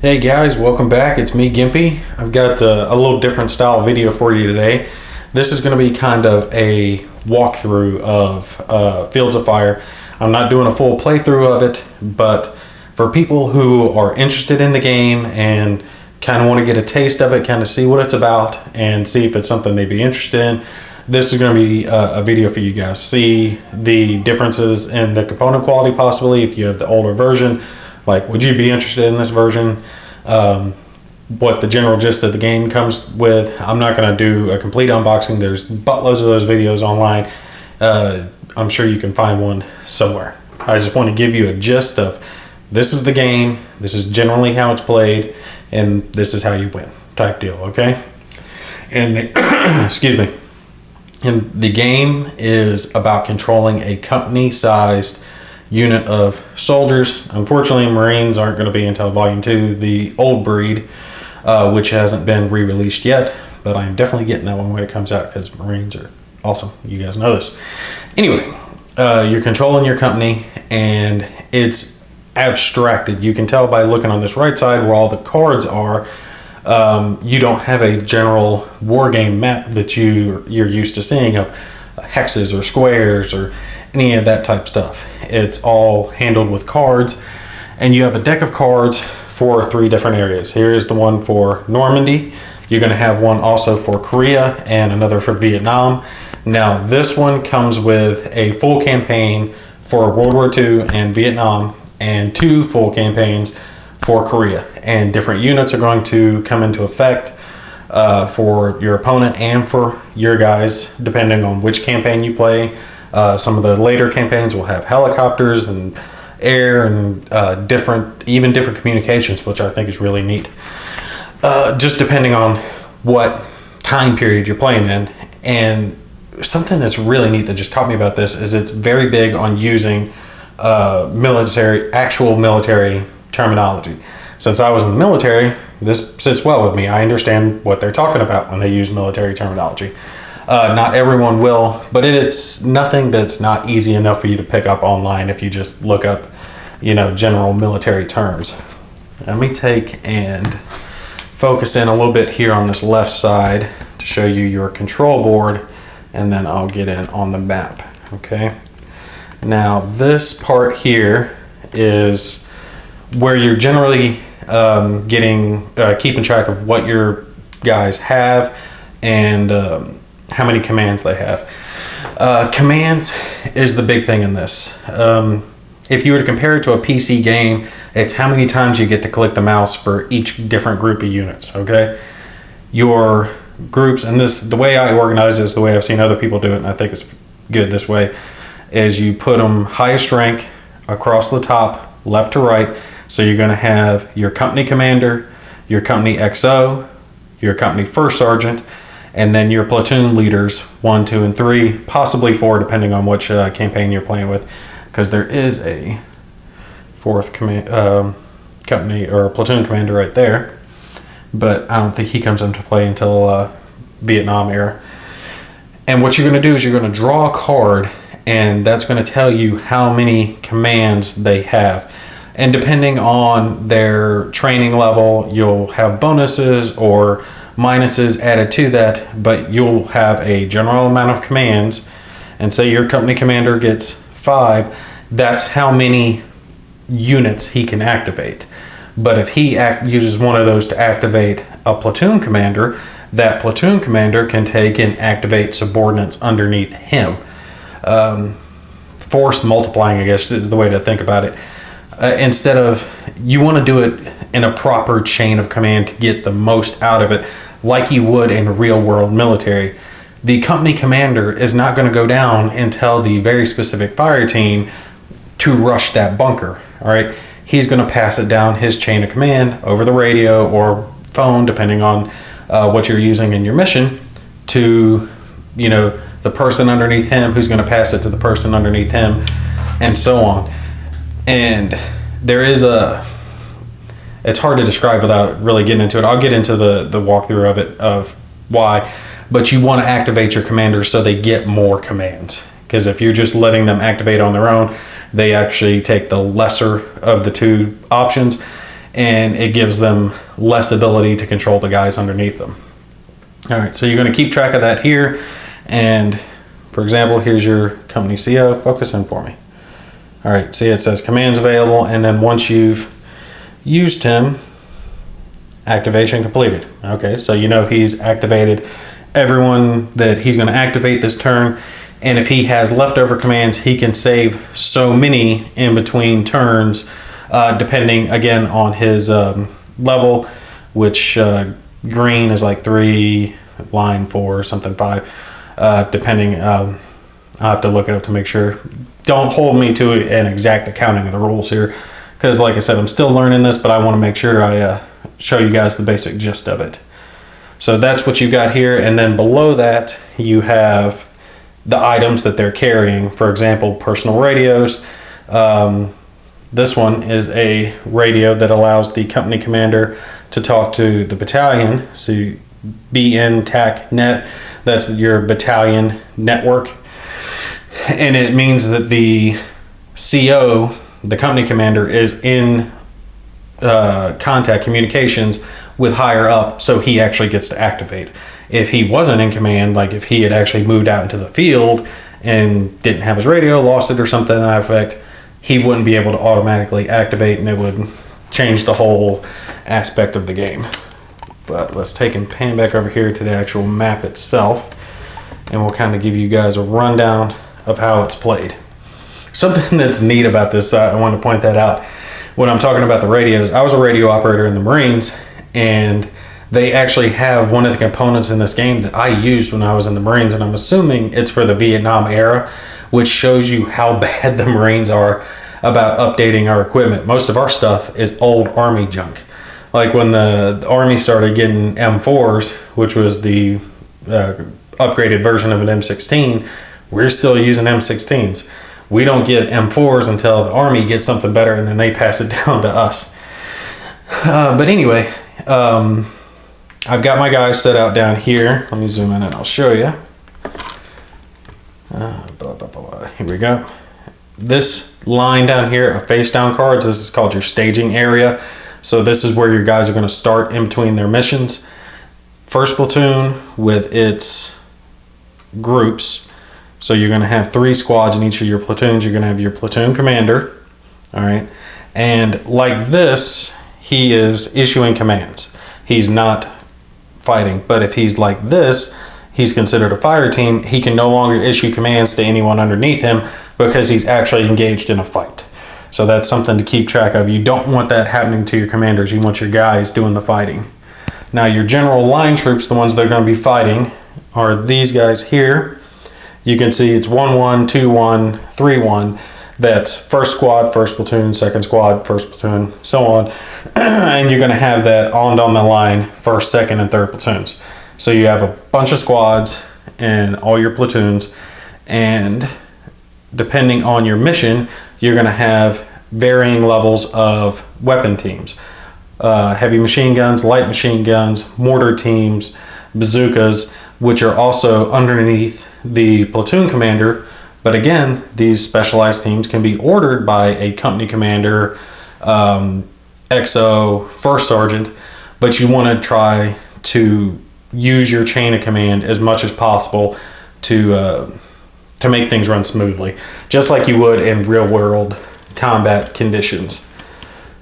Hey guys, welcome back. It's me, Gimpy. I've got a little different style video for you today. This is going to be kind of a walkthrough of Fields of Fire. I'm not doing a full playthrough of it, but for people who are interested in the game and kind of want to get a taste of it, kind of see what it's about and see if it's something they'd be interested in, this is going to be a video for you guys. See the differences in the component quality possibly if you have the older version. Like, would you be interested in this version? What the general gist of the game comes with. I'm not going to do a complete unboxing. There's buttloads of those videos online. I'm sure you can find one somewhere. I just want to give you a gist of this is the game, this is generally how it's played, and this is how you win type deal, okay? And the, excuse me. And the game is about controlling a company-sized unit of soldiers. Unfortunately, Marines aren't going to be until Volume 2, the old breed, which hasn't been re-released yet, but I'm definitely getting that one when it comes out because Marines are awesome. You guys know this. Anyway, you're controlling your company, and it's abstracted. You can tell by looking on this right side where all the cards are. You don't have a general war game map that you're used to seeing of hexes or squares or any of that type stuff. It's all handled with cards, and you have a deck of cards for 3 different areas. Here is the one for Normandy. You're going to have one also for Korea and another for Vietnam. Now this one comes with a full campaign for World War II and Vietnam and 2 full campaigns for Korea, and different units are going to come into effect for your opponent and for your guys depending on which campaign you play. Some of the later campaigns will have helicopters and air and different communications, which I think is really neat. Just depending on what time period you're playing in. And something that's really neat that just caught me about this is it's very big on using actual military terminology. Since I was in the military, this sits well with me. I understand what they're talking about when they use military terminology. Not everyone will, but it's nothing that's not easy enough for you to pick up online if you just look up, general military terms. Let me take and focus in a little bit here on this left side to show you your control board, and then I'll get in on the map, okay? Now, this part here is where you're generally keeping track of what your guys have and how many commands they have. Commands is the big thing in this. If you were to compare it to a PC game, it's how many times you get to click the mouse for each different group of units, okay? Your groups, and the way I organize this, the way I've seen other people do it, and I think it's good this way, is you put them highest rank across the top, left to right. So you're going to have your company commander, your company XO, your company first sergeant, and then your platoon leaders 1, 2, and 3, possibly 4, depending on which campaign you're playing with, because there is a 4th company or platoon commander right there, but I don't think he comes into play until Vietnam era. And what you're going to do is you're going to draw a card, and that's going to tell you how many commands they have. And depending on their training level, you'll have bonuses or minuses added to that, but you'll have a general amount of commands. And say your company commander gets 5, that's how many units he can activate. But if he uses one of those to activate a platoon commander, that platoon commander can take and activate subordinates underneath him. Force multiplying, I guess, is the way to think about it. Instead of, you want to do it in a proper chain of command to get the most out of it, like you would in real world military. The company commander is not going to go down and tell the very specific fire team to rush that bunker, all right? He's going to pass it down his chain of command over the radio or phone, depending on what you're using in your mission, to, the person underneath him, who's going to pass it to the person underneath him, and so on. And there is it's hard to describe without really getting into it. I'll get into the walkthrough of it, of why, but you want to activate your commanders so they get more commands. Because if you're just letting them activate on their own, they actually take the lesser of the 2 options. and it gives them less ability to control the guys underneath them. All right, so you're going to keep track of that here. And for example, here's your company CO. Focus in for me. All right, see it says commands available, and then once you've used him, activation completed. Okay, so you know he's activated everyone that he's going to activate this turn, and if he has leftover commands, he can save so many in between turns, depending again on his level, which green is like 3, line 4, something 5, depending. I'll have to look it up to make sure. Don't hold me to an exact accounting of the rules here, because like I said, I'm still learning this, but I want to make sure I show you guys the basic gist of it. So that's what you got here, and then below that you have the items that they're carrying. For example, personal radios. This one is a radio that allows the company commander to talk to the battalion. So BN TAC net, that's your battalion network. And it means that the CO, the company commander, is in contact communications with higher up, so he actually gets to activate. If he wasn't in command, like if he had actually moved out into the field and didn't have his radio, lost it or something to that effect, he wouldn't be able to automatically activate, and it would change the whole aspect of the game. But let's take and pan back over here to the actual map itself, and we'll kind of give you guys a rundown of how it's played. Something that's neat about this, I want to point that out. When I'm talking about the radios, I was a radio operator in the Marines, and they actually have one of the components in this game that I used when I was in the Marines, and I'm assuming it's for the Vietnam era, which shows you how bad the Marines are about updating our equipment. Most of our stuff is old Army junk. Like when the Army started getting M4s, which was the upgraded version of an M16, we're still using M16s. We don't get M4s until the Army gets something better, and then they pass it down to us. But anyway, I've got my guys set out down here. Let me zoom in and I'll show you. Here we go. This line down here of face down cards, this is called your staging area. So this is where your guys are going to start in between their missions. First platoon with its groups. So you're going to have 3 squads in each of your platoons. You're going to have your platoon commander. All right. And like this, he is issuing commands. He's not fighting. But if he's like this, he's considered a fire team. He can no longer issue commands to anyone underneath him because he's actually engaged in a fight. So that's something to keep track of. You don't want that happening to your commanders. You want your guys doing the fighting. Now your general line troops, the ones that are going to be fighting, are these guys here. You can see it's 1-1, 2-1, 3-1. That's first squad, first platoon, second squad, first platoon, so on. And you're going to have that on down the line, first, second, and third platoons. So you have a bunch of squads and all your platoons, and depending on your mission, you're going to have varying levels of weapon teams. Heavy machine guns, light machine guns, mortar teams, bazookas, which are also underneath the platoon commander. But again, these specialized teams can be ordered by a company commander, XO, first sergeant, but you want to try to use your chain of command as much as possible to make things run smoothly, just like you would in real world combat conditions.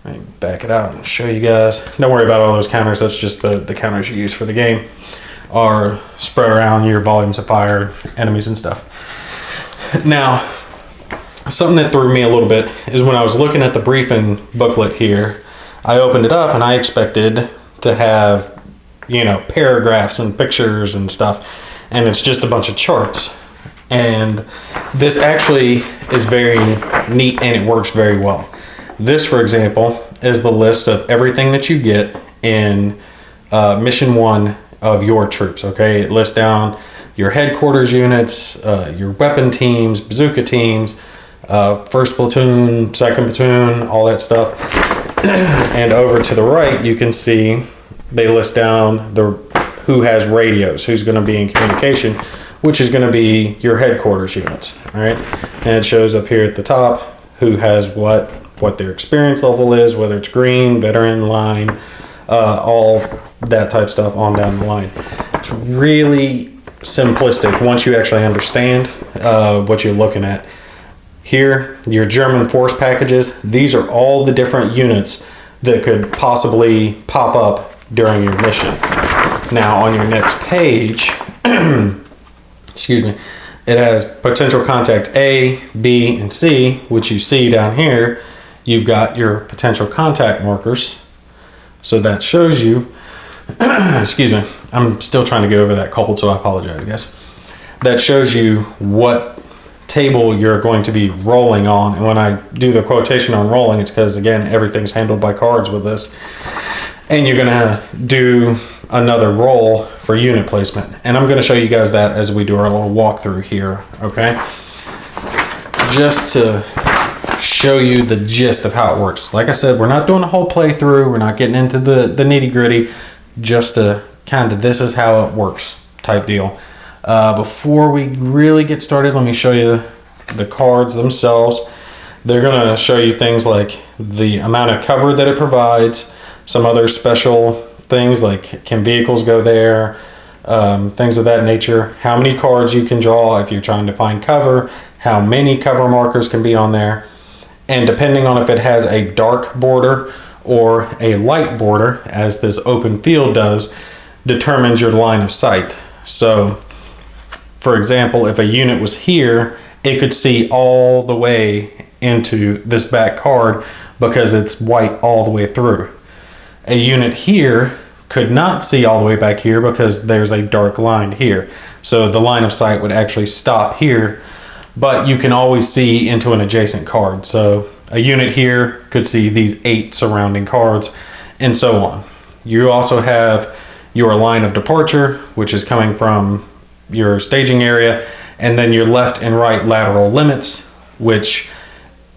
Let me back it out and show you guys. Don't worry about all those counters. That's just the counters you use for the game, are spread around your volumes of fire, enemies and stuff. Now, something that threw me a little bit is when I was looking at the briefing booklet here, I opened it up and I expected to have, you know, paragraphs and pictures and stuff, and it's just a bunch of charts. And this actually is very neat and it works very well. This, for example, is the list of everything that you get in mission 1 of your troops. Okay, it lists down your headquarters units, your weapon teams, bazooka teams, first platoon, second platoon, all that stuff. And over to the right, you can see they list down who has radios, who's going to be in communication, which is going to be your headquarters units. All right, and it shows up here at the top who has what, what their experience level is, whether it's green, veteran, line, all that type stuff on down the line. It's really simplistic once you actually understand what you're looking at. Here, your German force packages, these are all the different units that could possibly pop up during your mission. Now on your next page, excuse me, it has potential contact A, B, and C, which you see down here. You've got your potential contact markers. So that shows you, excuse me, I'm still trying to get over that cold, so I apologize, guys. That shows you what table you're going to be rolling on. And when I do the quotation on rolling, it's because, again, everything's handled by cards with this. And you're gonna do another roll for unit placement. And I'm gonna show you guys that as we do our little walkthrough here, okay? Just to show you the gist of how it works. Like I said, we're not doing a whole playthrough. We're not getting into the nitty gritty. Just to kind of, this is how it works type deal. Before we really get started, let me show you the cards themselves. They're gonna show you things like the amount of cover that it provides, some other special things like can vehicles go there, things of that nature, how many cards you can draw if you're trying to find cover, how many cover markers can be on there, and depending on if it has a dark border or a light border, as this open field does, determines your line of sight. So for example, if a unit was here, it could see all the way into this back card because it's white all the way through. A unit here could not see all the way back here because there's a dark line here. So the line of sight would actually stop here, but you can always see into an adjacent card. So a unit here could see these 8 surrounding cards and so on. You also have your line of departure, which is coming from your staging area, and then your left and right lateral limits, which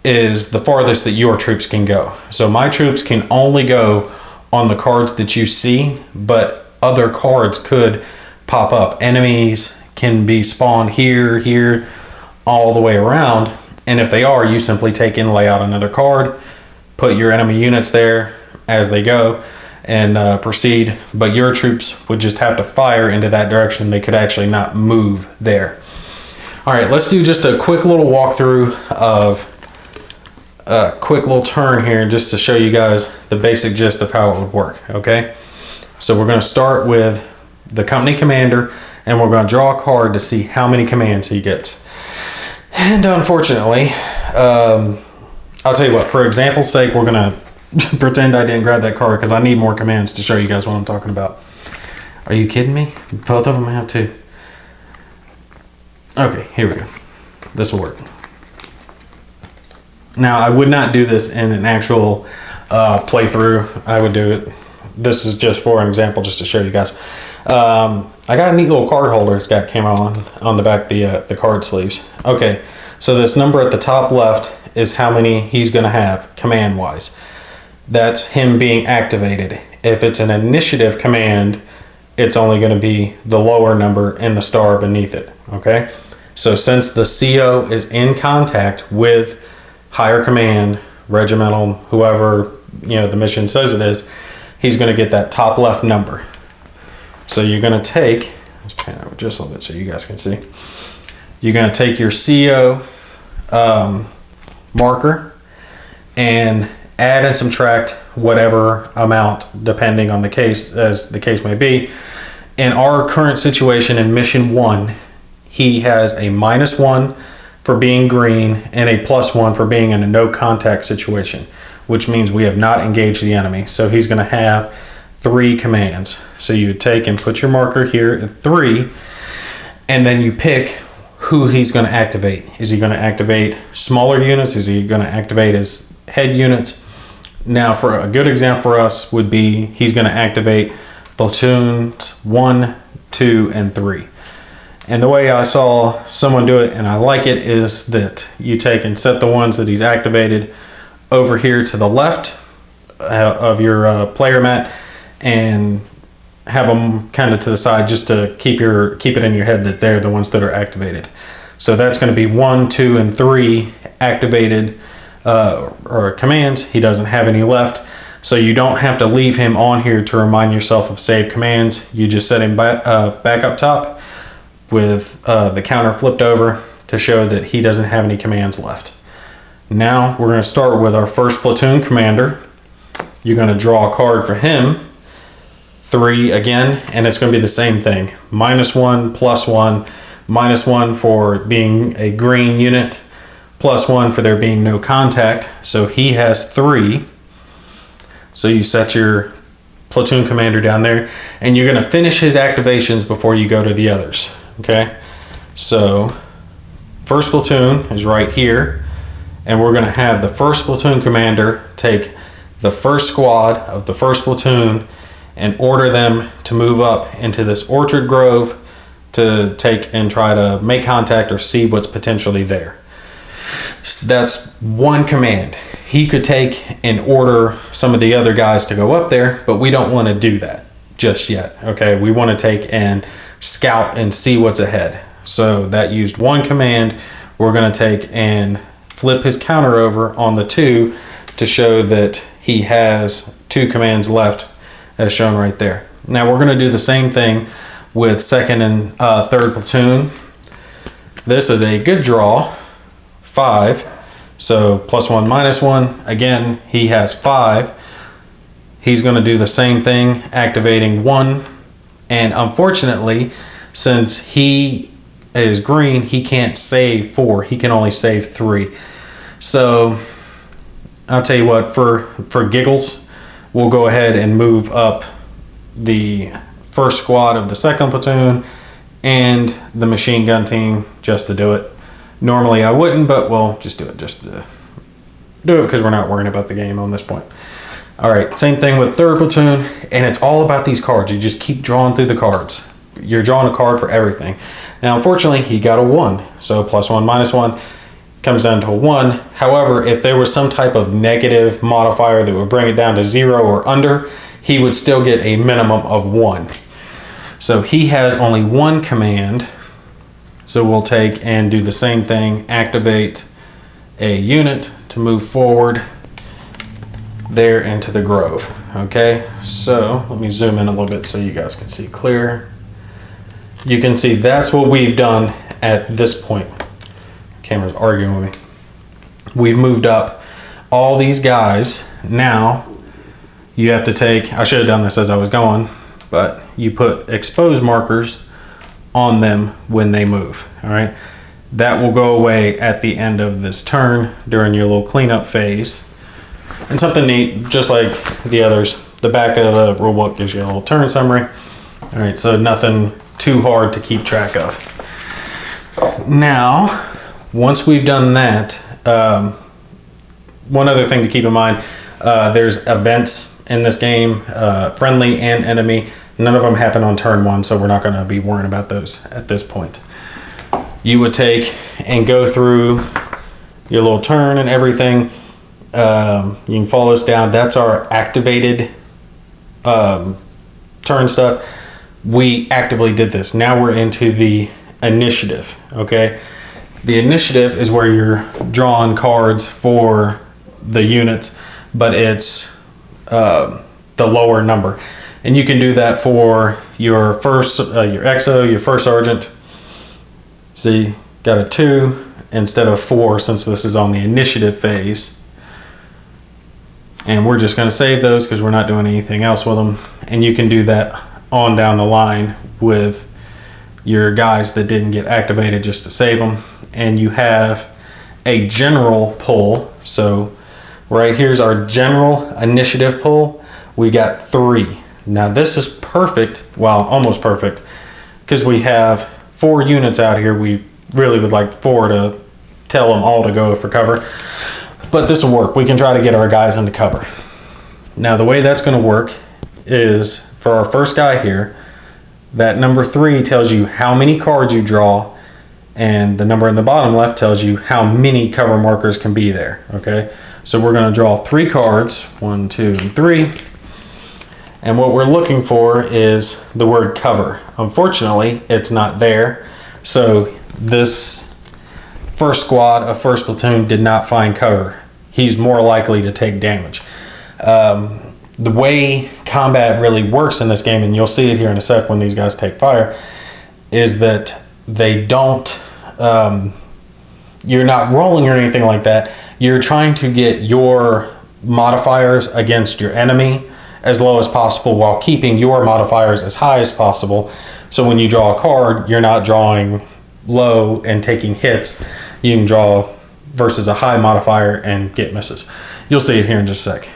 is the farthest that your troops can go. So my troops can only go on the cards that you see, but other cards could pop up. Enemies can be spawned here, all the way around. And if they are, you simply take and lay out another card, put your enemy units there as they go, and proceed. But your troops would just have to fire into that direction. They could actually not move there. All right, let's do just a quick little walkthrough of a quick little turn here just to show you guys the basic gist of how it would work, okay? So we're going to start with the company commander, and we're going to draw a card to see how many commands he gets. And unfortunately, I'll tell you what, for example's sake, we're going to pretend I didn't grab that card because I need more commands to show you guys what I'm talking about. Are you kidding me? Both of them have to. Okay, here we go. This will work. Now, I would not do this in an actual playthrough. I would do it. This is just for an example, just to show you guys. I got a neat little card holder. It's got camo on the back, the card sleeves. Okay, so this number at the top left is how many he's going to have command-wise. That's him being activated. If it's an initiative command, it's only going to be the lower number and the star beneath it. Okay, so since the CO is in contact with higher command, regimental, whoever the mission says it is, he's going to get that top left number. So you're going to take, let's pan over just a little bit so you guys can see. You're going to take your CO marker and add and subtract whatever amount depending on the case, as the case may be. In our current situation in mission 1, he has a -1 for being green and a +1 for being in a no contact situation, which means we have not engaged the enemy. So he's going to have 3 commands. So you take and put your marker here at 3, and then you pick who he's going to activate. Is he going to activate smaller units? Is he going to activate his head units? Now, for a good example for us would be he's going to activate platoons 1, 2, and 3. And the way I saw someone do it, and I like it, is that you take and set the ones that he's activated over here to the left of your player mat, and have them kind of to the side just to keep it in your head that they're the ones that are activated. So that's going to be 1, 2, and 3 activated or commands. He doesn't have any left. So you don't have to leave him on here to remind yourself of save commands. You just set him back up top with the counter flipped over to show that he doesn't have any commands left. Now we're going to start with our first platoon commander. You're going to draw a card for him. 3 again, and it's going to be the same thing. -1, +1, -1 for being a green unit, +1 for there being no contact. So he has 3. So you set your platoon commander down there, and you're going to finish his activations before you go to the others. Okay, so first platoon is right here, and we're going to have the first platoon commander take the first squad of the first platoon and order them to move up into this orchard grove to take and try to make contact or see what's potentially there. So that's one command. He could take and order some of the other guys to go up there, but we don't want to do that just yet. Okay, we want to take and scout and see what's ahead. So that used one command. We're going to take and flip his counter over on the 2 to show that he has 2 commands left, as shown right there. Now we're going to do the same thing with second and third platoon. This is a good draw, 5. So +1, -1. Again, he has 5. He's going to do the same thing, activating 1. And unfortunately, since he is green, he can't save 4. He can only save 3. So I'll tell you what, for giggles, we'll go ahead and move up the first squad of the second platoon and the machine gun team just to do it. Normally I wouldn't, but we'll just do it just to do it because we're not worrying about the game on this point. All right, same thing with third platoon, and it's all about these cards. You just keep drawing through the cards. You're drawing a card for everything. Now, unfortunately, he got a 1, so +1, -1. Comes down to a 1. However, if there was some type of negative modifier that would bring it down to 0 or under, he would still get a minimum of 1. So he has only 1 command. So we'll take and do the same thing, activate a unit to move forward there into the grove. Okay, so let me zoom in a little bit so you guys can see clear. You can see that's what we've done at this point. Camera's arguing with me. We've moved up all these guys. Now you have to take, I should have done this as I was going, but you put expose markers on them when they move. All right, that will go away at the end of this turn during your little cleanup phase. And something neat, just like the others, the back of the rulebook gives you a little turn summary. All right, so nothing too hard to keep track of. Now, once we've done that, one other thing to keep in mind, there's events in this game, friendly and enemy. None of them happen on turn 1, so we're not going to be worrying about those at this point. You would take and go through your little turn and everything. You can follow this down. That's our activated turn stuff. We actively did this. Now we're into the initiative. Okay, the initiative is where you're drawing cards for the units, but it's the lower number, and you can do that for your first, your XO, your first sergeant. See, got a 2 instead of 4 since this is on the initiative phase. And we're just going to save those because we're not doing anything else with them. And you can do that on down the line with your guys that didn't get activated just to save them. And you have a general pull. So right here's our general initiative pull. We got 3. Now this is perfect, well, almost perfect, because we have 4 units out here. We really would like 4 to tell them all to go for cover. But this will work. We can try to get our guys into cover. Now the way that's going to work is for our first guy here, that number 3 tells you how many cards you draw, and the number in the bottom left tells you how many cover markers can be there. Okay, so we're going to draw 3 cards, 1, 2, and 3. And what we're looking for is the word cover. Unfortunately, it's not there. So this first squad of first platoon did not find cover. he's more likely to take damage. The way combat really works in this game, and you'll see it here in a sec when these guys take fire, is that they don't, you're not rolling or anything like that. You're trying to get your modifiers against your enemy as low as possible while keeping your modifiers as high as possible. So when you draw a card, you're not drawing low and taking hits. You can draw versus a high modifier and get misses. You'll see it here in just a sec.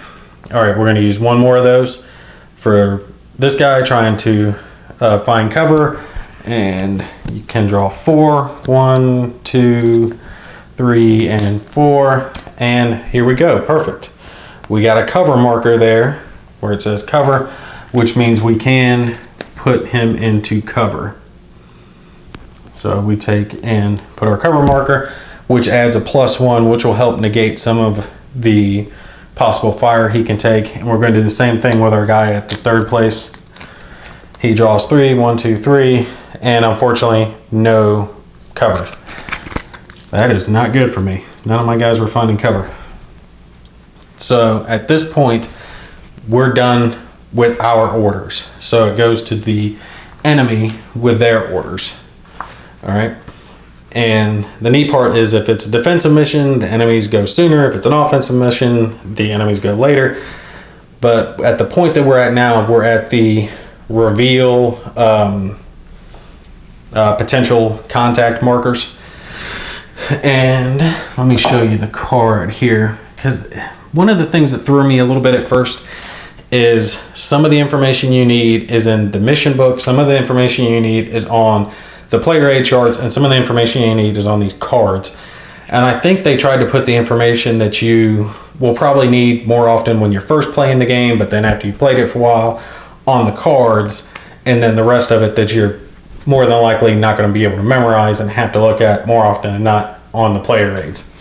All right, we're going to use one more of those for this guy trying to find cover, and you can draw 4. 1, 2, 3, and 4, and here we go. Perfect. We got a cover marker there where it says cover, which means we can put him into cover. So we take and put our cover marker, which adds a +1, which will help negate some of the possible fire he can take. And we're going to do the same thing with our guy at the third place. He draws 3, 1, 2, 3, and unfortunately no cover. That is not good for me. None of my guys were finding cover. So at this point, we're done with our orders. So it goes to the enemy with their orders. All right. And the neat part is if it's a defensive mission, the enemies go sooner. If it's an offensive mission, the enemies go later. But at the point that we're at now, we're at the reveal potential contact markers. And let me show you the card here, because one of the things that threw me a little bit at first is some of the information you need is in the mission book. Some of the information you need is on the player aid charts, and some of the information you need is on these cards. And I think they tried to put the information that you will probably need more often when you're first playing the game, but then after you've played it for a while, on the cards, and then the rest of it that you're more than likely not going to be able to memorize and have to look at more often than not on the player aids.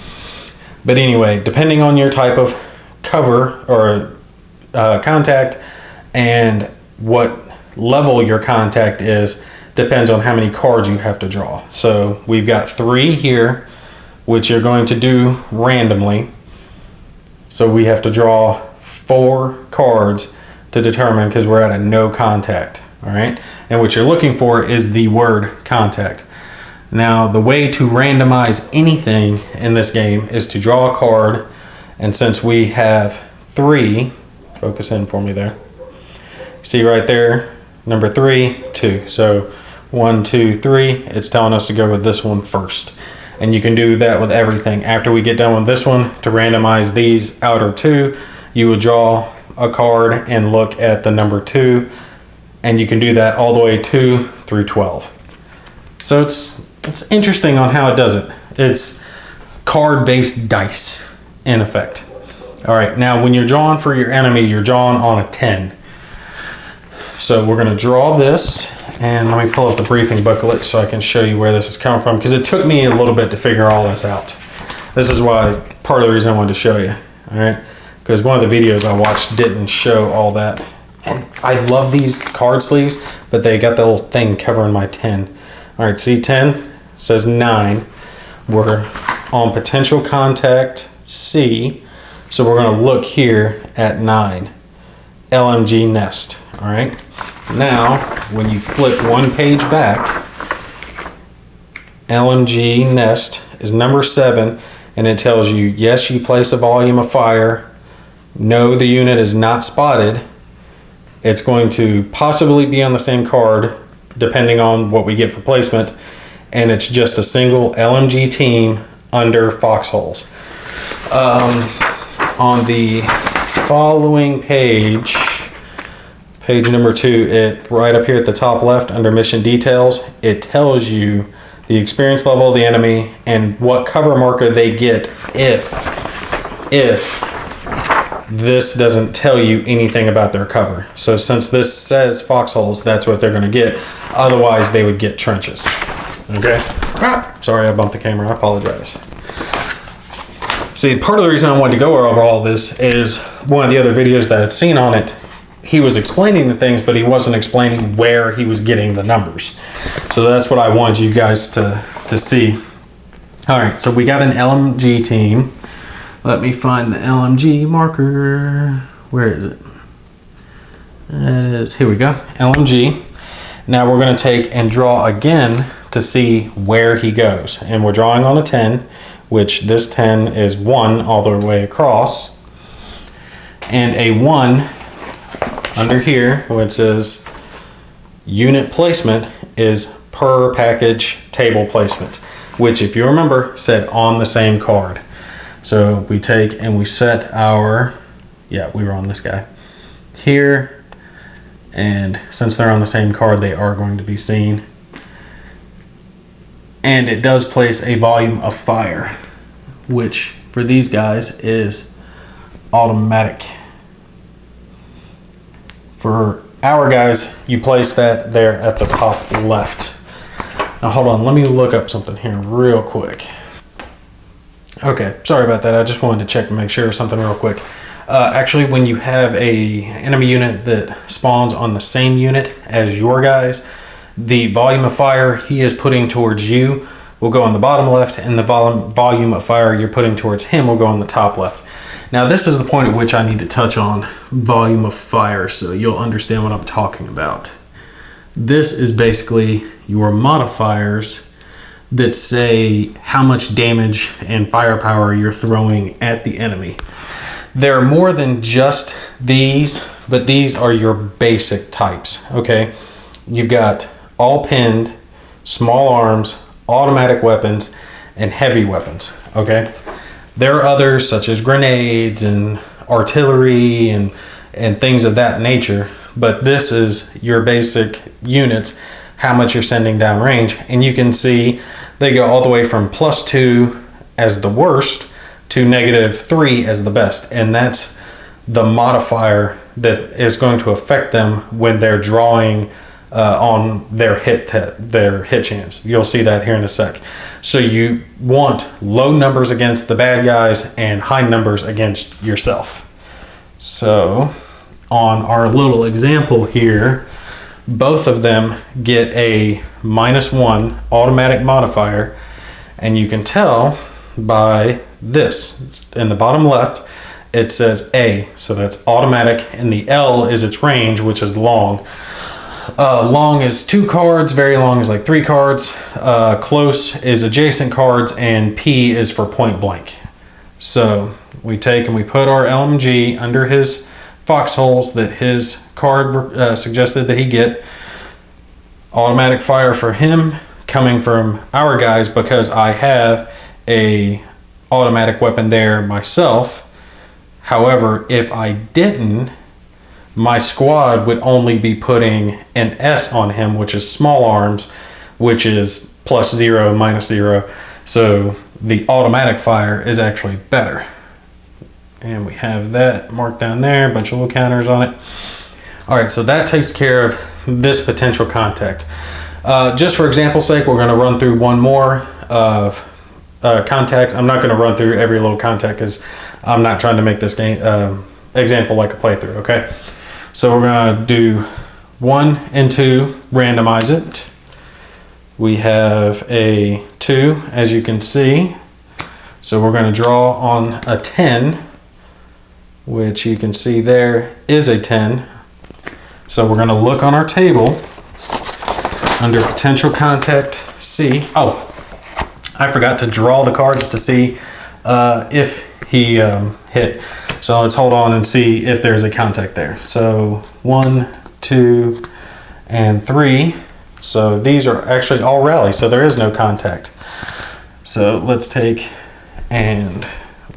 But anyway, depending on your type of cover or contact and what level your contact is, depends on how many cards you have to draw. So we've got 3 here, which you're going to do randomly. So we have to draw 4 cards to determine, because we're at a no contact. All right. And what you're looking for is the word contact. Now, the way to randomize anything in this game is to draw a card. And since we have 3, focus in for me there. See right there, number 3, 2. So 1, 2, 3, it's telling us to go with this one first. And you can do that with everything. After we get done with this one, to randomize these outer 2, you would draw a card and look at the number 2. And you can do that all the way 2 through 12. So it's interesting on how it does it. It's card-based dice in effect. All right, now when you're drawing for your enemy, you're drawing on a 10. So we're gonna draw this, and let me pull up the briefing booklet so I can show you where this is coming from, because it took me a little bit to figure all this out. This is why, part of the reason I wanted to show you, all right? Because one of the videos I watched didn't show all that. And I love these card sleeves, but they got that little thing covering my 10. All right, see 10 says 9. We're on potential contact C. So we're gonna look here at 9, LMG nest, all right? Now, when you flip one page back, LMG nest is number 7, and it tells you, yes, you place a volume of fire. No, the unit is not spotted. It's going to possibly be on the same card, depending on what we get for placement, and it's just a single LMG team under foxholes. On the following page, page number 2, it right up here at the top left under mission details, it tells you the experience level of the enemy and what cover marker they get if this doesn't tell you anything about their cover. So since this says foxholes, that's what they're going to get. Otherwise, they would get trenches. Okay? Sorry, I bumped the camera. I apologize. See, part of the reason I wanted to go over all this is one of the other videos that I'd seen on it, he was explaining the things, but he wasn't explaining where he was getting the numbers. So that's what I wanted you guys to see. All right, so we got an LMG team. Let me find the LMG marker. Where is it? It is, here we go, LMG. Now we're going to take and draw again to see where he goes. And we're drawing on a 10, which this 10 is 1 all the way across. And a 1 under here, where it says unit placement, is per package table placement, which, if you remember, said on the same card. So we take and we set our, yeah, we were on this guy here, and since they're on the same card, they are going to be seen. And it does place a volume of fire, which for these guys is automatic. For our guys, you place that there at the top left. Now hold on, let me look up something here real quick. Okay, sorry about that. I just wanted to check to make sure something real quick. Actually, when you have a enemy unit that spawns on the same unit as your guys, the volume of fire he is putting towards you will go on the bottom left, and the volume of fire you're putting towards him will go on the top left. Now, this is the point at which I need to touch on volume of fire so you'll understand what I'm talking about. This is basically your modifiers that say how much damage and firepower you're throwing at the enemy. There are more than just these, but these are your basic types, okay? You've got all pinned, small arms, automatic weapons, and heavy weapons, okay? There are others such as grenades and artillery and things of that nature, but this is your basic units, how much you're sending down range, and you can see they go all the way from +2 as the worst to -3 as the best, and that's the modifier that is going to affect them when they're drawing on their hit chance. You'll see that here in a sec. So you want low numbers against the bad guys and high numbers against yourself. So on our little example here, both of them get a -1 automatic modifier, and you can tell by this in the bottom left it says A, so that's automatic, and the L is its range, which is long. Long is 2 cards, very long is like 3 cards, close is adjacent cards, and P is for point blank. So we take and we put our LMG under his foxholes that his card suggested that he get. Automatic fire for him coming from our guys because I have a automatic weapon there myself. However, if I didn't, my squad would only be putting an S on him, which is small arms, which is +0, -0. So the automatic fire is actually better. And we have that marked down there, a bunch of little counters on it. All right, so that takes care of this potential contact. Just for example's sake, we're gonna run through one more of contacts. I'm not gonna run through every little contact because I'm not trying to make this game example like a playthrough, okay? So we're gonna do 1 and 2, randomize it. We have a 2, as you can see. So we're gonna draw on a 10, which you can see there is a 10. So we're gonna look on our table under potential contact C. Oh, I forgot to draw the cards to see if he hit. So let's hold on and see if there's a contact there. So 1, 2, and 3. So these are actually all rally, so there is no contact. So let's take and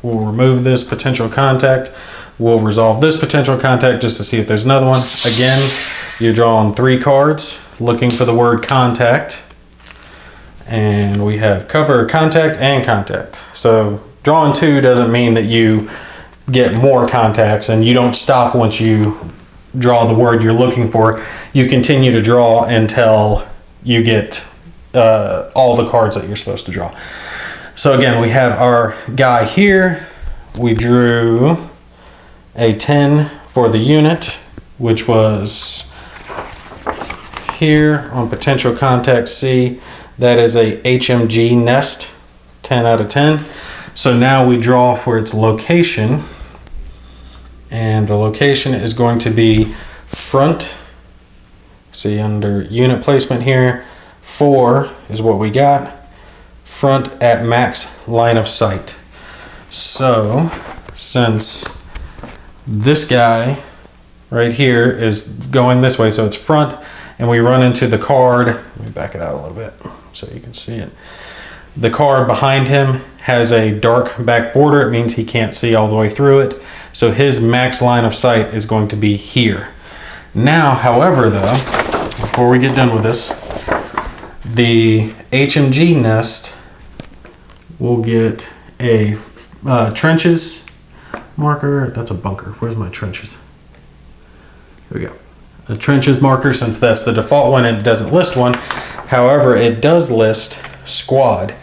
we'll remove this potential contact. We'll resolve this potential contact just to see if there's another one. Again, you draw on 3 cards looking for the word contact. And we have cover, contact, and contact. So drawing 2 doesn't mean that you get more contacts and you don't stop once you draw the word you're looking for. You continue to draw until you get all the cards that you're supposed to draw. So again, we have our guy here. We drew a 10 for the unit, which was here on potential contact C. That is a HMG Nest, 10 out of 10. So now we draw for its location, and the location is going to be front. See, under unit placement here, 4 is what we got. Front at max line of sight. So since this guy right here is going this way, so it's front, and we run into the card. Let me back it out a little bit so you can see it. The card behind him has a dark back border. It means he can't see all the way through it. So his max line of sight is going to be here. Now, however, though, before we get done with this, the HMG nest will get a trenches marker. That's a bunker. Where's my trenches? Here we go. A trenches marker, since that's the default one and it doesn't list one. However, it does list squad.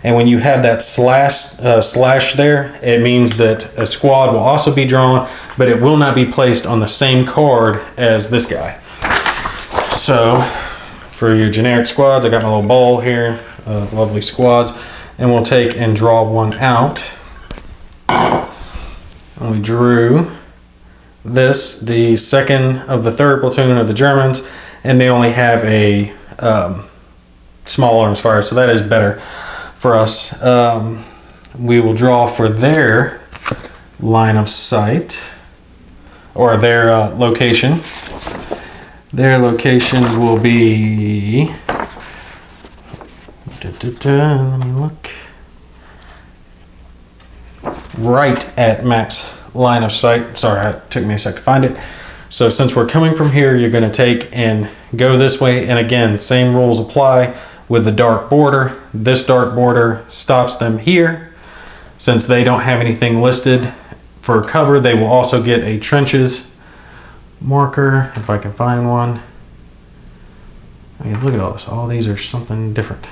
And when you have that slash there, it means that a squad will also be drawn, but it will not be placed on the same card as this guy. So for your generic squads, I got my little bowl here of lovely squads, and we'll take and draw one out. And we drew this, the second of the 3rd platoon of the Germans, and they only have a small arms fire, so that is better for us. We will draw for their line of sight, or their location. Their location will be, let me look, right at max line of sight. Sorry, it took me a sec to find it. So since we're coming from here, you're going to take and go this way, and again, same rules apply with the dark border. This dark border stops them here. Since they don't have anything listed for cover, they will also get a trenches marker, if I can find one. I mean, look at all this. All these are something different.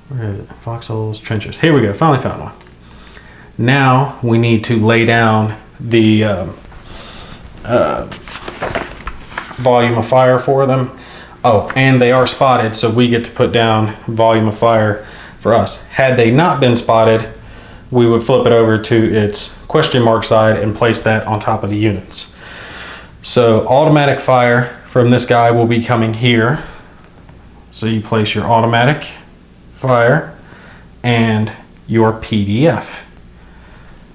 Where is it? Foxholes, trenches. Here we go. Finally found one. Now we need to lay down the volume of fire for them. Oh, and they are spotted, so we get to put down volume of fire for us. Had they not been spotted, we would flip it over to its question mark side and place that on top of the units. So automatic fire from this guy will be coming here. So you place your automatic fire and your PDF.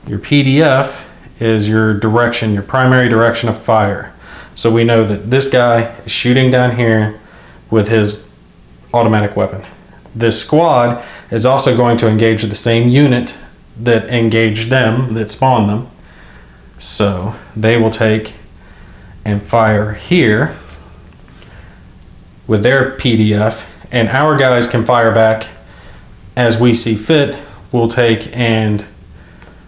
Your PDF is your direction, your primary direction of fire. So we know that this guy is shooting down here with his automatic weapon. This squad is also going to engage the same unit that engaged them, that spawned them. So they will take and fire here with their PDF, and our guys can fire back as we see fit. We'll take and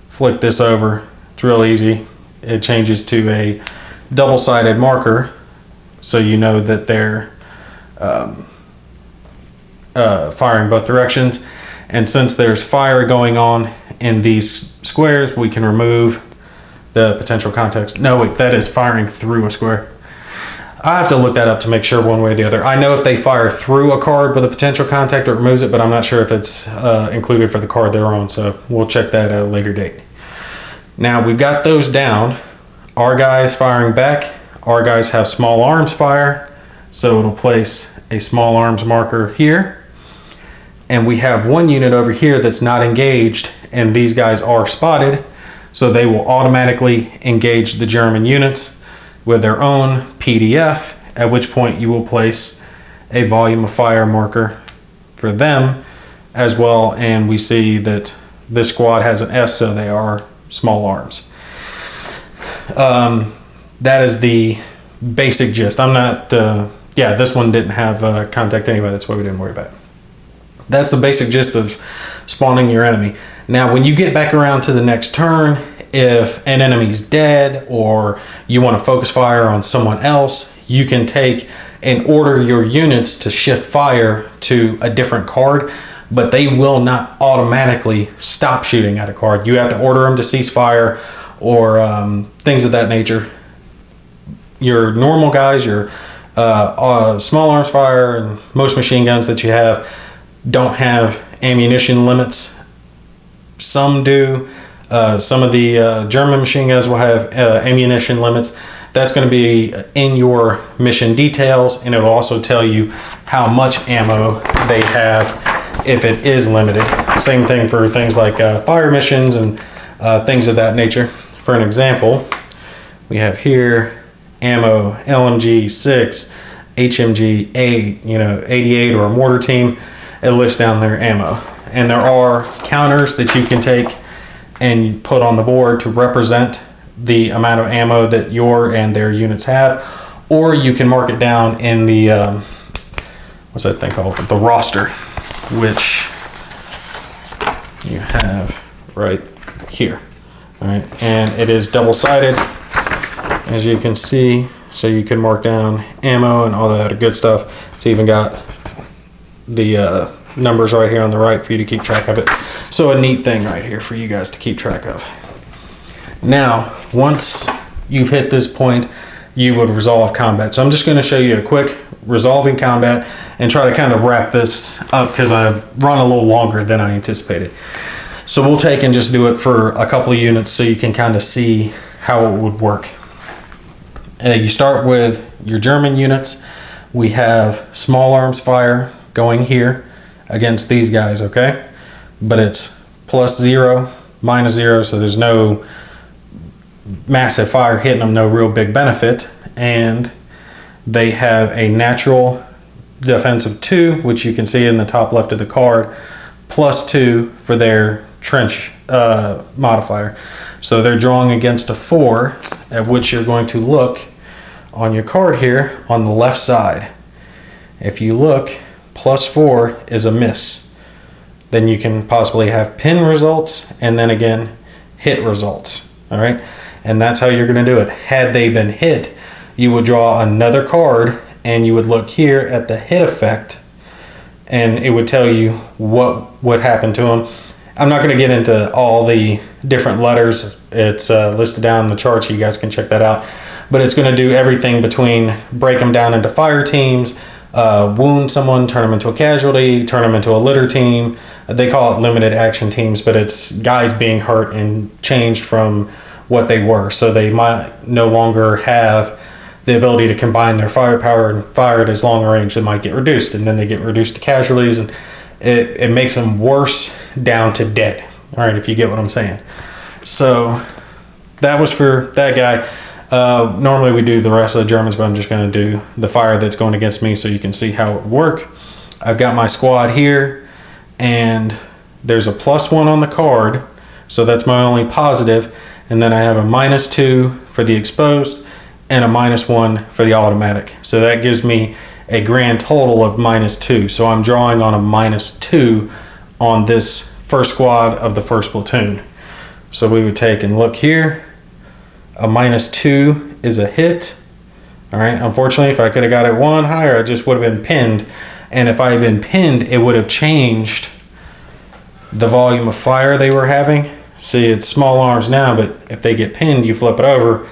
flick this over. It's real easy. It changes to a double-sided marker, so you know that they're firing both directions. And since there's fire going on in these squares, we can remove the potential context. No, wait, that is firing through a square. I have to look that up to make sure one way or the other. I know if they fire through a card with a potential contact, it removes it, but I'm not sure if it's included for the card they're on, so we'll check that at a later date. Now we've got those down. Our guys firing back. Our guys have small arms fire, so it'll place a small arms marker here. And we have one unit over here that's not engaged, and these guys are spotted, so they will automatically engage the German units with their own PDF, at which point you will place a volume of fire marker for them as well. And we see that this squad has an S, so they are small arms. That is the basic gist. I'm not, yeah, this one didn't have contact anyway, that's why we didn't worry about it. That's the basic gist of spawning your enemy. Now, when you get back around to the next turn, if an enemy's dead or you want to focus fire on someone else, you can take and order your units to shift fire to a different card, but they will not automatically stop shooting at a card. You have to order them to cease fire or things of that nature. Your normal guys, your small arms fire and most machine guns that you have don't have ammunition limits Some do. Some of the German machine guns will have ammunition limits. That's going to be in your mission details, and it will also tell you how much ammo they have if it is limited. Same thing for things like fire missions and things of that nature. For an example, we have here ammo LMG 6, HMG 8, 88 or a mortar team. It lists down their ammo, and there are counters that you can take and put on the board to represent the amount of ammo that your and their units have, or you can mark it down in the what's that thing called, the roster, which you have right here. All right, and it is double-sided, as you can see, so you can mark down ammo and all that good stuff. It's even got the numbers right here on the right for you to keep track of it. So a neat thing right here for you guys to keep track of. Now, once you've hit this point, you would resolve combat. So I'm just going to show you a quick resolving combat and try to kind of wrap this up because I've run a little longer than I anticipated. So we'll take and just do it for a couple of units so you can kind of see how it would work. You start with your German units. We have small arms fire going here against these guys, okay? But it's +0, -0, so there's no massive fire hitting them, no real big benefit. And they have a natural defense of 2, which you can see in the top left of the card, +2 for their trench modifier. So they're drawing against a 4, at which you're going to look on your card here on the left side. If you look, +4 is a miss. Then you can possibly have pin results and then again hit results. All right, and that's how you're going to do it. Had they been hit, you would draw another card and you would look here at the hit effect, and it would tell you what would happen to them. I'm not going to get into all the different letters. It's listed down in the chart, so you guys can check that out. But it's going to do everything between break them down into fire teams, wound someone, turn them into a casualty, turn them into a litter team. They call it limited action teams, but it's guys being hurt and changed from what they were. So they might no longer have the ability to combine their firepower and fire at as long a range. They might get reduced, and then they get reduced to casualties, and it makes them worse down to dead. All right, if you get what I'm saying. So that was for that guy. Normally we do the rest of the Germans, but I'm just going to do the fire that's going against me so you can see how it would work. I've got my squad here, and there's a +1 on the card, so that's my only positive, and then I have a -2 for the exposed and a -1 for the automatic. So that gives me a grand total of -2. So I'm drawing on a -2 on this first squad of the first platoon. So we would take and look here. A -2 is a hit. All right, unfortunately, if I could have got it 1 higher, I just would have been pinned. And if I had been pinned, it would have changed the volume of fire they were having. See, it's small arms now, but if they get pinned, you flip it over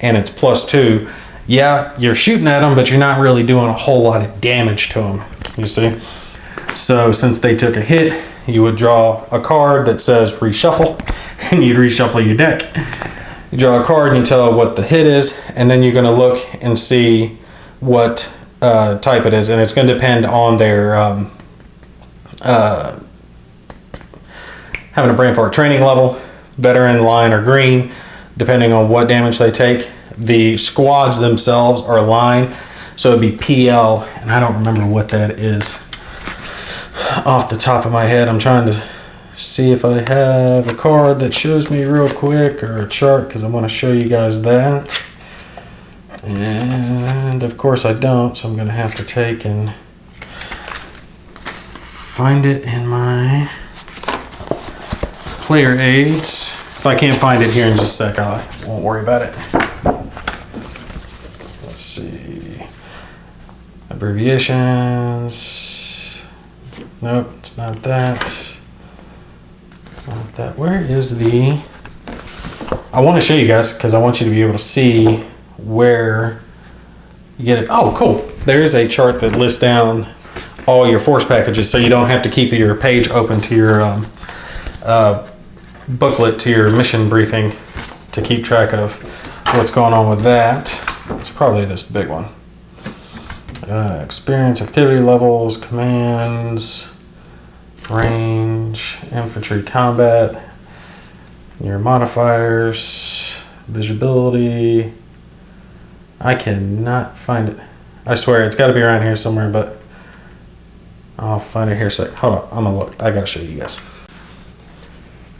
and it's +2. Yeah, you're shooting at them, but you're not really doing a whole lot of damage to them, you see? So since they took a hit, you would draw a card that says reshuffle, and you'd reshuffle your deck. You draw a card and you tell what the hit is, and then you're going to look and see what type it is, and it's going to depend on their having a brain fart training level, veteran, line, or green, depending on what damage they take. The squads themselves are line, so it'd be PL, and I don't remember what that is off the top of my head. I'm trying to see if I have a card that shows me real quick, or a chart, because I want to show you guys that. And of course I don't, so I'm going to have to take and find it in my player aids. If I can't find it here in just a sec, I won't worry about it. Let's see. Abbreviations. Nope, it's not that. Not that. Where is the... I want to show you guys because I want you to be able to see where you get it. Oh, cool. There is a chart that lists down all your force packages, so you don't have to keep your page open to your booklet to your mission briefing to keep track of what's going on with that. It's probably this big one. Experience, activity levels, commands, range, infantry combat, your modifiers, visibility. I cannot find it. I swear it's got to be around here somewhere, but I'll find it here in a sec. Hold on, I'm gonna look. I gotta show you guys.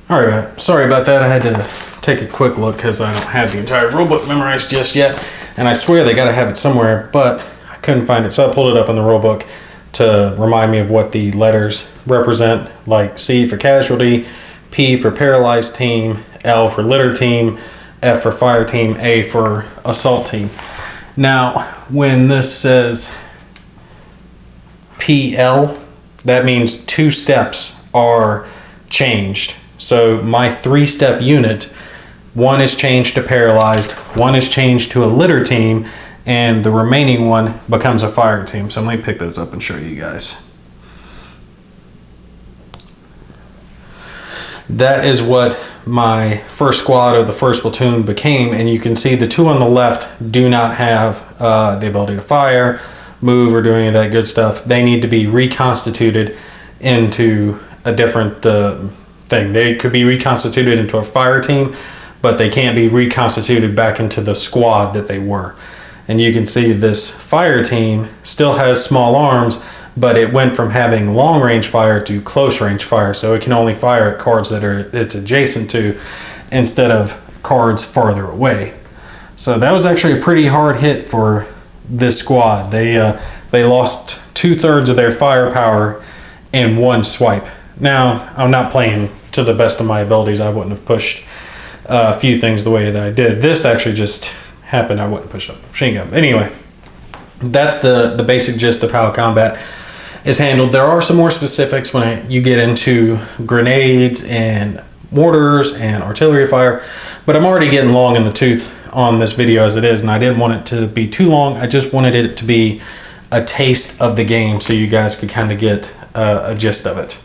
All right, sorry about that. I had to take a quick look because I don't have the entire rulebook memorized just yet, and I swear they gotta have it somewhere, but I couldn't find it, so I pulled it up in the rulebook to remind me of what the letters represent, like C for casualty, P for paralyzed team, L for litter team, F for fire team, A for assault team. Now, when this says PL, that means 2 steps are changed. So my 3-step unit, 1 is changed to paralyzed, 1 is changed to a litter team, and the remaining 1 becomes a fire team. So let me pick those up and show you guys. That is what my first squad or the first platoon became, and you can see the 2 on the left do not have the ability to fire, move, or do any of that good stuff. They need to be reconstituted into a different thing. They could be reconstituted into a fire team, but they can't be reconstituted back into the squad that they were. And you can see this fire team still has small arms, but it went from having long range fire to close range fire, so it can only fire at cards that it's adjacent to instead of cards farther away. So that was actually a pretty hard hit for this squad. They lost 2/3 of their firepower in 1 swipe. Now, I'm not playing to the best of my abilities. I wouldn't have pushed a few things the way that I did. This actually just happened. I wouldn't push up machine gun. Anyway, that's the basic gist of how combat is handled. There are some more specifics when you get into grenades and mortars and artillery fire, but I'm already getting long in the tooth on this video as it is, and I didn't want it to be too long. I just wanted it to be a taste of the game so you guys could kind of get a gist of it.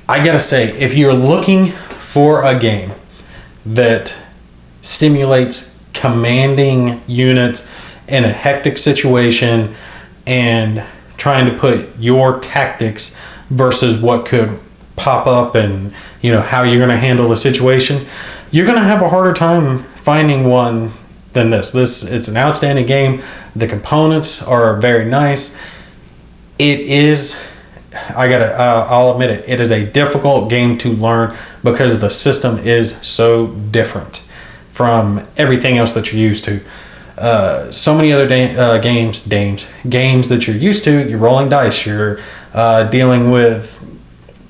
I gotta say, if you're looking for a game that simulates commanding units in a hectic situation and trying to put your tactics versus what could pop up and how you're going to handle the situation, you're going to have a harder time finding one than this. It's an outstanding game. The components are very nice. It is, I'll admit it, it is a difficult game to learn because the system is so different from everything else that you're used to. So many other games that you're used to, you're rolling dice, you're dealing with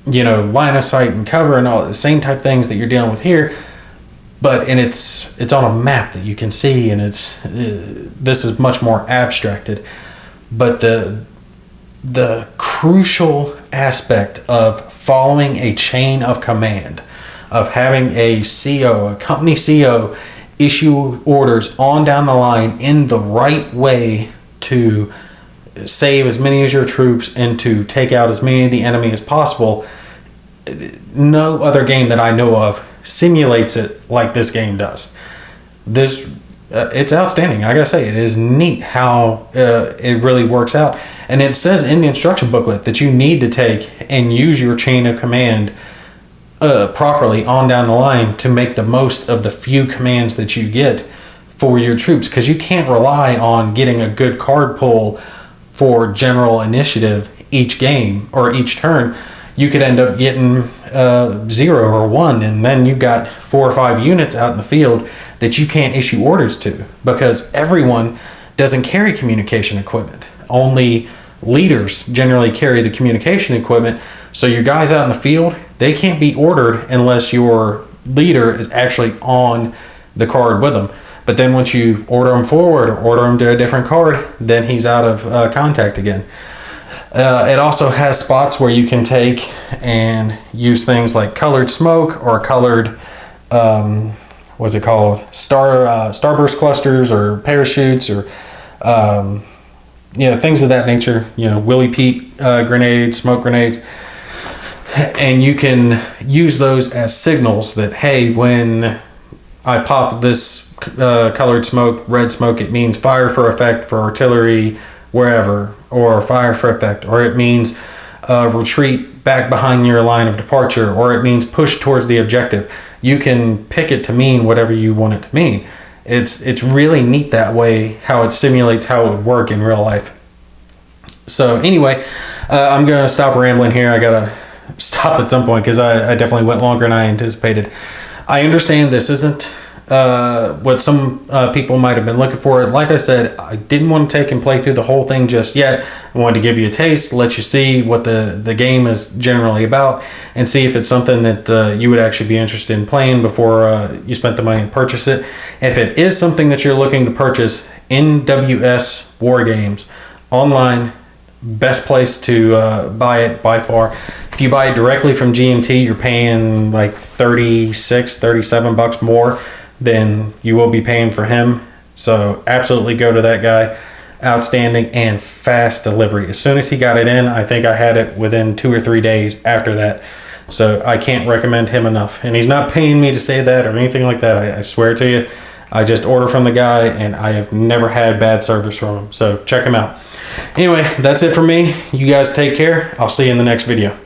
line of sight and cover and all the same type things that you're dealing with here, and it's on a map that you can see, and this is much more abstracted. But the crucial aspect of following a chain of command, of having a CO, a company CO, issue orders on down the line in the right way to save as many of your troops and to take out as many of the enemy as possible. No other game that I know of simulates it like this game does. It's outstanding. I gotta say, it is neat how it really works out. And it says in the instruction booklet that you need to take and use your chain of command properly on down the line to make the most of the few commands that you get for your troops, because you can't rely on getting a good card pull for general initiative each game or each turn. You could end up getting 0 or 1, and then you've got 4 or 5 units out in the field that you can't issue orders to because everyone doesn't carry communication equipment. Only leaders generally carry the communication equipment. So your guys out in the field, they can't be ordered unless your leader is actually on the card with them. But then once you order them forward or order them to a different card, then he's out of contact again. It also has spots where you can take and use things like colored smoke or colored, what's it called? Starburst clusters or parachutes or, things of that nature. Willy Pete grenades, smoke grenades. and you can use those as signals that, hey, when I pop this colored smoke, red smoke, it means fire for effect for artillery wherever, or fire for effect, or it means retreat back behind your line of departure, or it means push towards the objective. You can pick it to mean whatever you want it to mean. It's really neat that way, how it simulates how it would work in real life. So anyway, I'm gonna stop rambling here. I gotta stop at some point because I definitely went longer than I anticipated. I understand this isn't what some people might have been looking for. Like I said, I didn't want to take and play through the whole thing just yet. I wanted to give you a taste, let you see what the game is generally about, and see if it's something that you would actually be interested in playing before you spent the money to purchase it. If it is something that you're looking to purchase, NWS War Games online, best place to buy it by far. If you buy it directly from GMT, you're paying like 36, 37 bucks more than you will be paying for him. So absolutely go to that guy. Outstanding and fast delivery. As soon as he got it in, I think I had it within 2 or 3 days after that. So I can't recommend him enough. And he's not paying me to say that or anything like that. I swear to you. I just order from the guy and I have never had bad service from him. So check him out. Anyway, that's it for me. You guys take care. I'll see you in the next video.